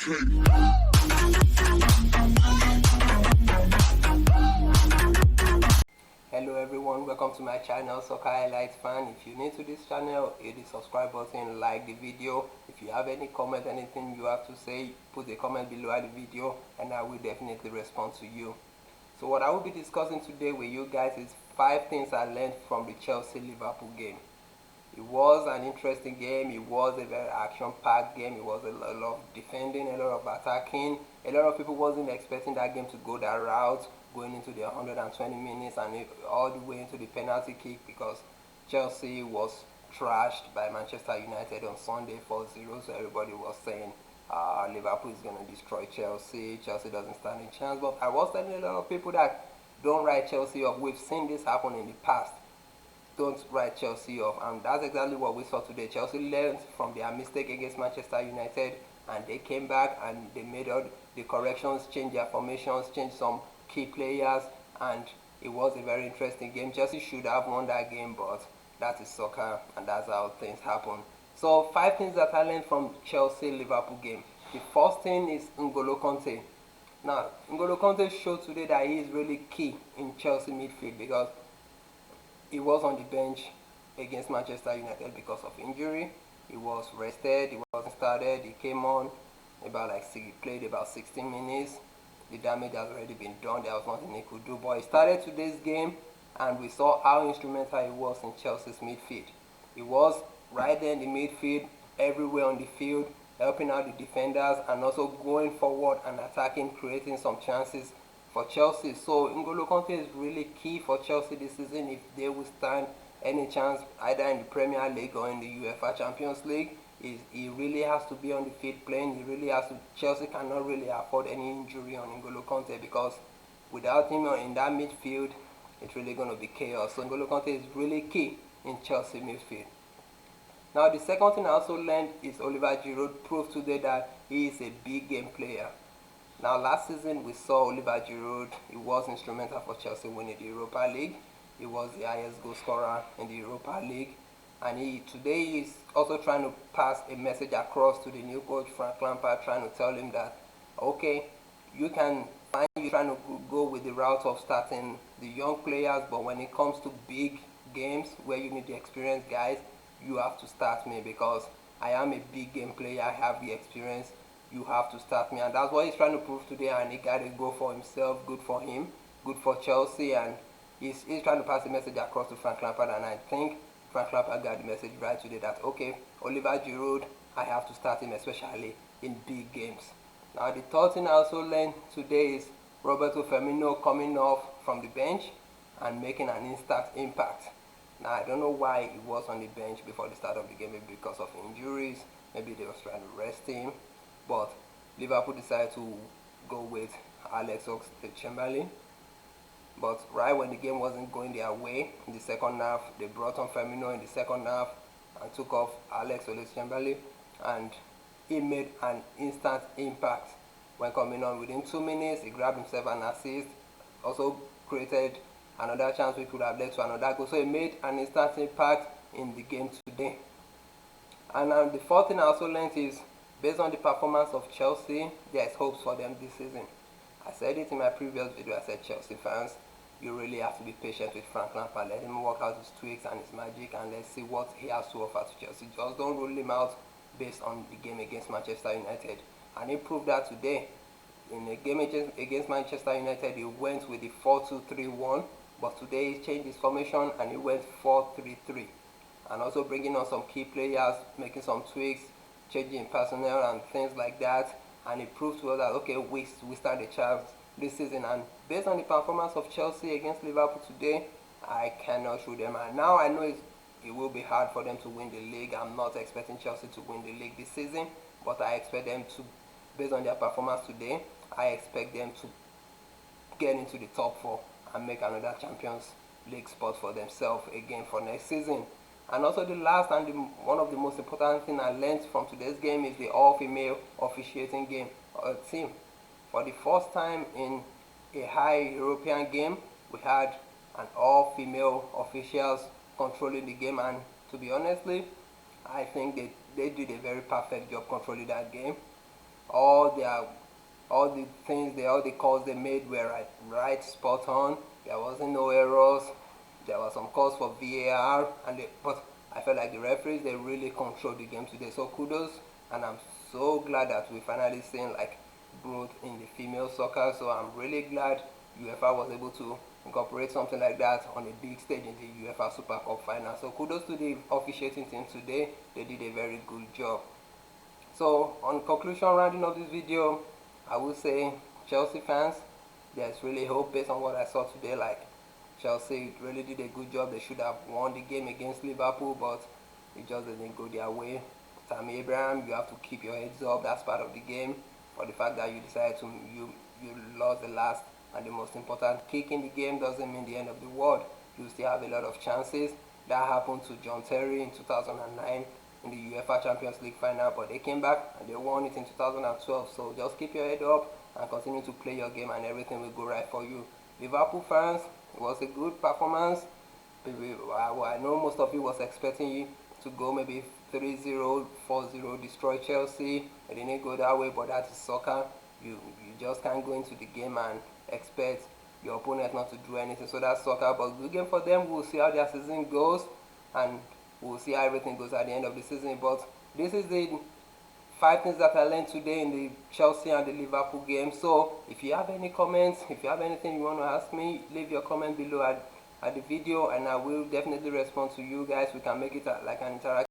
Hello everyone, welcome to my channel Soccer Highlights Fan. If you're new to this channel, hit the subscribe button, like the video. If you have any comment, anything you have to say, put a comment below the video and I will definitely respond to you. So what I will be discussing today with you guys is 5 things I learned from the Chelsea-Liverpool game. It was an interesting game. It was a very action-packed game. It was a lot of defending, a lot of attacking. A lot of people wasn't expecting that game to go that route, going into the 120 minutes and all the way into the penalty kick, because Chelsea was trashed by Manchester United on Sunday 4-0. So everybody was saying Liverpool is going to destroy Chelsea. Chelsea doesn't stand a chance. But I was telling a lot of people that don't write Chelsea off. We've seen this happen in the past. Don't write Chelsea off, and that's exactly what we saw today. Chelsea learned from their mistake against Manchester United and they came back and they made all the corrections, changed their formations, changed some key players, and it was a very interesting game. Chelsea should have won that game, but that is soccer and that's how things happen. So 5 things that I learned from Chelsea-Liverpool game. The first thing is N'Golo Kante. Now, N'Golo Kante showed today that he is really key in Chelsea midfield, because he was on the bench against Manchester United because of injury. He was rested, he wasn't started, he came on he played about 16 minutes. The damage has already been done, there was nothing he could do. But he started today's game and we saw how instrumental he was in Chelsea's midfield. He was right there in the midfield, everywhere on the field, helping out the defenders and also going forward and attacking, creating some chances for Chelsea. So N'Golo Kante is really key for Chelsea this season if they will stand any chance either in the Premier League or in the UEFA Champions League. He really has to be on the field playing. He really has to. Chelsea cannot really afford any injury on N'Golo Kante, because without him in that midfield, it's really going to be chaos. So N'Golo Kante is really key in Chelsea midfield. Now the second thing I also learned is Oliver Giroud proved today that he is a big game player. Now last season we saw Oliver Giroud. He was instrumental for Chelsea winning the Europa League. He was the highest goal scorer in the Europa League, and today is also trying to pass a message across to the new coach Frank Lampard, trying to tell him that okay, you're trying to go with the route of starting the young players, but when it comes to big games where you need the experienced guys, you have to start me, because I am a big game player. I have the experience. You have to start me, and that's what he's trying to prove today, and he got to go for himself. Good for him, good for Chelsea, and he's trying to pass the message across to Frank Lampard, and I think Frank Lampard got the message right today that okay, Oliver Giroud, I have to start him, especially in big games. Now the third thing I also learned today is Roberto Firmino coming off from the bench and making an instant impact. Now I don't know why he was on the bench before the start of the game, maybe because of injuries, maybe they were trying to rest him. But Liverpool decided to go with Alex Oxlade-Chamberlain. But right when the game wasn't going their way in the second half, they brought on Firmino in the second half and took off Alex Oxlade-Chamberlain, and he made an instant impact when coming on. Within 2 minutes, he grabbed himself an assist, also created another chance which could have led to another goal. So he made an instant impact in the game today. And the fourth thing I also learned is, based on the performance of Chelsea, there is hopes for them this season. I said it in my previous video. I said, Chelsea fans, you really have to be patient with Frank Lampard. Let him work out his tweaks and his magic, and let's see what he has to offer to Chelsea. Just don't rule him out based on the game against Manchester United. And he proved that today. In a game against Manchester United, he went with the 4-2-3-1, but today he changed his formation and he went 4-3-3. And also bringing on some key players, making some tweaks, changing personnel and things like that, and it proved to us that okay, we stand a chance this season. And based on the performance of Chelsea against Liverpool today, I cannot shoot them. And now I know it will be hard for them to win the league. I'm not expecting Chelsea to win the league this season, but I expect them to, based on their performance today, I expect them to get into the top 4 and make another Champions League spot for themselves again for next season. And also the last and one of the most important things I learned from today's game is the all-female officiating team. For the first time in a high European game, we had an all-female officials controlling the game, and to be honestly, I think they did a very perfect job controlling that game. all their all the things all the calls they made were right spot on. There wasn't no errors. There was some calls for VAR, but I felt like the referees, they really controlled the game today. So kudos, and I'm so glad that we finally seen like growth in the female soccer. So I'm really glad UEFA was able to incorporate something like that on a big stage in the UEFA Super Cup final. So kudos to the officiating team today. They did a very good job. So on conclusion, rounding up this video, I would say Chelsea fans, there's really hope based on what I saw today. Like Chelsea really did a good job. They should have won the game against Liverpool, but it just didn't go their way. Tammy Abraham, you have to keep your heads up. That's part of the game. For the fact that you decided to you lost the last and the most important kick in the game doesn't mean the end of the world. You still have a lot of chances. That happened to John Terry in 2009 in the UEFA Champions League final, but they came back and they won it in 2012. So just keep your head up and continue to play your game, and everything will go right for you. Liverpool fans, it was a good performance. I know most of you was expecting you to go maybe 3-0, 4-0, destroy Chelsea. It didn't go that way, but that is soccer. You just can't go into the game and expect your opponent not to do anything. So that's soccer, but good game for them. We'll see how their season goes, and we'll see how everything goes at the end of the season. But this is the 5 things that I learned today in the Chelsea and the Liverpool game. So if you have any comments, if you have anything you want to ask me, leave your comment below at the video, and I will definitely respond to you guys. We can make it like an interaction.